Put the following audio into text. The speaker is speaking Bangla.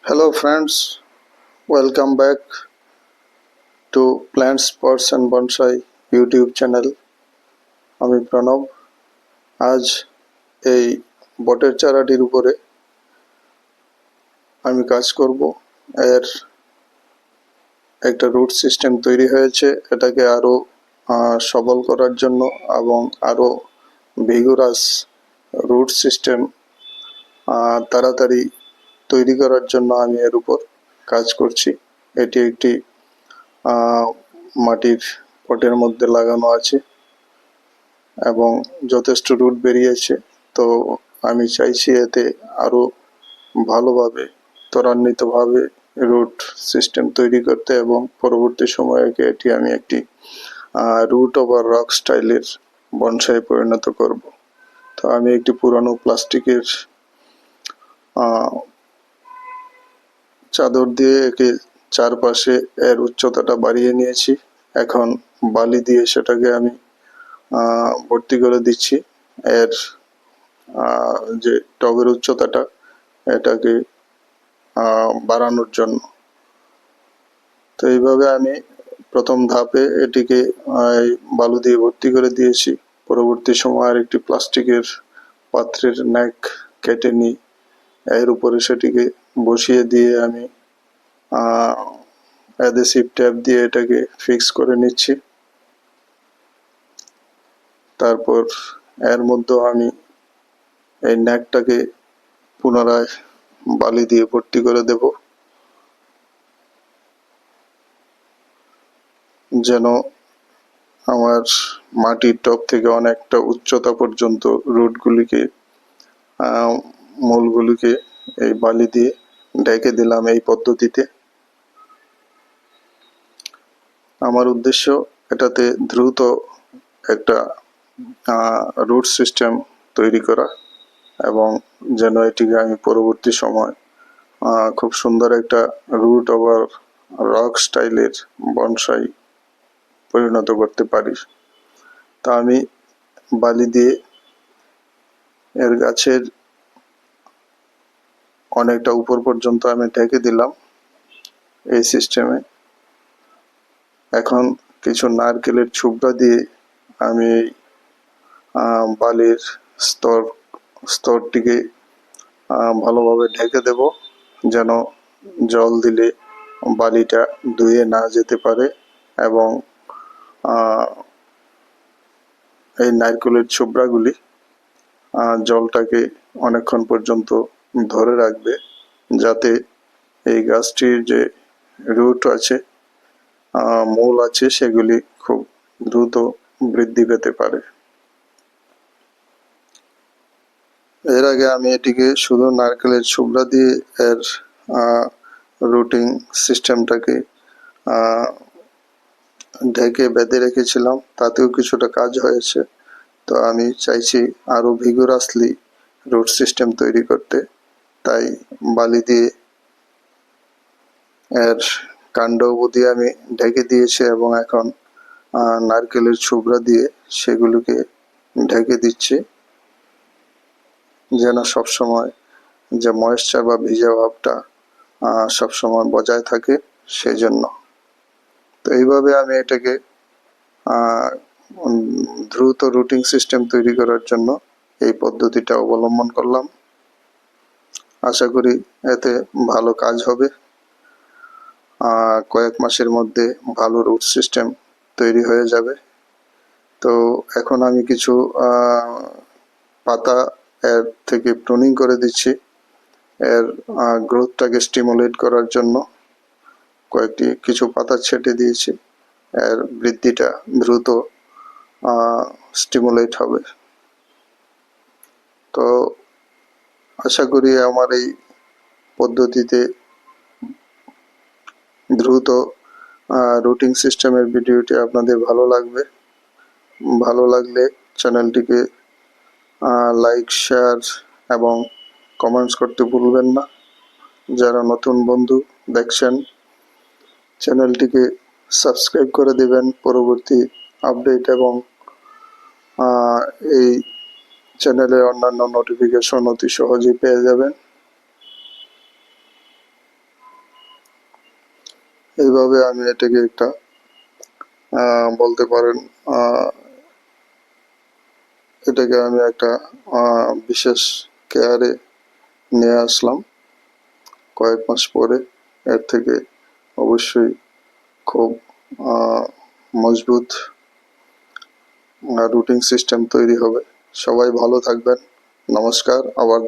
Hello friends, welcome back to Plants, Pots and Bonsai YouTube channel. আমি প্রণব। আজ এই বটের চারাটির উপরে আমি কাজ করব। এর একটা রুট সিস্টেম তৈরি হয়েছে, এটাকে আরো সবল করার জন্য এবং আরো ভিগোরাস রুট সিস্টেম তাড়াতাড়ি তৈরি করার জন্য আমি এর উপর কাজ করছি। এটি একটি মাটির পটের মধ্যে লাগানো আছে এবং যথেষ্ট রুট বেরিয়েছে। তো আমি চাইছি এতে আরো ভালোভাবে ত্বরান্বিতভাবে রুট সিস্টেম তৈরি করতে এবং পরবর্তী সময়ে এটি আমি একটি রুট ওভার রক স্টাইলের বনসাই পরিণত করব। তো আমি একটি পুরানো প্লাস্টিকের চাদর দিয়ে একে চারপাশে এর উচ্চতাটা বাড়িয়ে নিয়েছি। এখন বালি দিয়ে সেটাকে আমি ভর্তি করে দিচ্ছি এর যে টবের উচ্চতাটা এটাকে বাড়ানোর জন্য। তো এইভাবে আমি প্রথম ধাপে এটিকে বালু দিয়ে ভর্তি করে দিয়েছি। পরবর্তী সময় আর একটি প্লাস্টিকের পাত্রের নেক কেটে নিই, এর উপরে সেটিকে বসিয়ে দিয়ে আমি অ্যাডহেসিভ ট্যাপ দিয়ে এটাকে ফিক্স করে নিচ্ছি। তারপর এর মধ্যে আমি এই নেকটাকে পুনরায় বালি দিয়ে ভর্তি করে দেব, যেন আমার মাটির টব থেকে অনেকটা উচ্চতা পর্যন্ত রুটগুলিকে মূলগুলিকে এই বালি দিয়ে ঢেকে দিলাম। এই পদ্ধতিতে আমার উদ্দেশ্য এটাতে দ্রুত একটা রুট সিস্টেম তৈরি করা এবং যেন এটিকে আমি পরবর্তী সময় খুব সুন্দর একটা রুট ওভার রক স্টাইলের বনসাই পরিণত করতে পারি। তা আমি বালি দিয়ে এর গাছের অনেকটা উপর পর্যন্ত আমি ঢেকে দিলাম এই সিস্টেমে। এখন কিছু নারকেলের ছুবড়া দিয়ে আমি বালির স্তরটিকে ভালোভাবে ঢেকে দেব, যেন জল দিলে বালিটা ধুয়ে না যেতে পারে এবং এই নারকেলের ছোবড়াগুলি জলটাকে অনেকক্ষণ পর্যন্ত ধরে রাখবে, যাতে এই গাছটির যে রুট আছে মূল আছে সেগুলি খুব দ্রুত বৃদ্ধি পেতে পারে। এর আগে আমি এটিকে শুধু নারকেলের ছোবড়া দিয়ে এর রুটিং সিস্টেমটাকে ঢেকে বেঁধে রেখেছিলাম, তাতেও কিছুটা কাজ হয়েছে। তো আমি চাইছি আরো ভিগোরাসলি রুট সিস্টেম তৈরি করতে, তাই বালি দিয়ে এর কাণ্ড অবধি আমি ঢেকে দিয়েছি এবং এখন নারকেলের ছোবড়া দিয়ে সেগুলোকে ঢেকে দিচ্ছি, যেন সবসময় যে ময়েশ্চার বা ভিজা ভাবটা সবসময় বজায় থাকে সেজন্য। তো এইভাবে আমি এটাকে দ্রুত রুটিং সিস্টেম তৈরি করার জন্য এই পদ্ধতিটা অবলম্বন করলাম। আশা করি এতে ভালো কাজ হবে। কয়েক মাসের মধ্যে ভালো রুট সিস্টেম তৈরি হয়ে যাবে। তো এখন আমি কিছু পাতা এর থেকে প্রুনিং করে দিচ্ছি এর গ্রোথটাকে স্টিমুলেট করার জন্য। কিছু পাতা ছেটে দিয়েছি, এর বৃদ্ধিটা দ্রুত স্টিমুলেট হবে। তো আশা করি আমার এই পদ্ধতিতে দ্রুত রুটিং সিস্টেমের ভিডিওটি আপনাদের ভালো লাগবে। ভালো লাগলে চ্যানেলটিকে লাইক, শেয়ার এবং কমেন্টস করতে ভুলবেন না। যারা নতুন বন্ধু দেখছেন চ্যানেলটিকে সাবস্ক্রাইব করে দেবেন পরবর্তী আপডেট এবং এই চ্যানেলের অন্যান্য নোটিফিকেশন অতি সহজেই পেয়ে যাবেন। এইভাবে আমি এটাকে একটা বলতে পারেন এটাকে আমি একটা বিশেষ কেয়ারে নিয়ে আসলাম কয়েক মাস পরে। এর থেকে অবশ্যই খুব মজবুত রুটিন সিস্টেম তৈরি হবে। সবাই ভালো থাকবেন। নমস্কার, আবার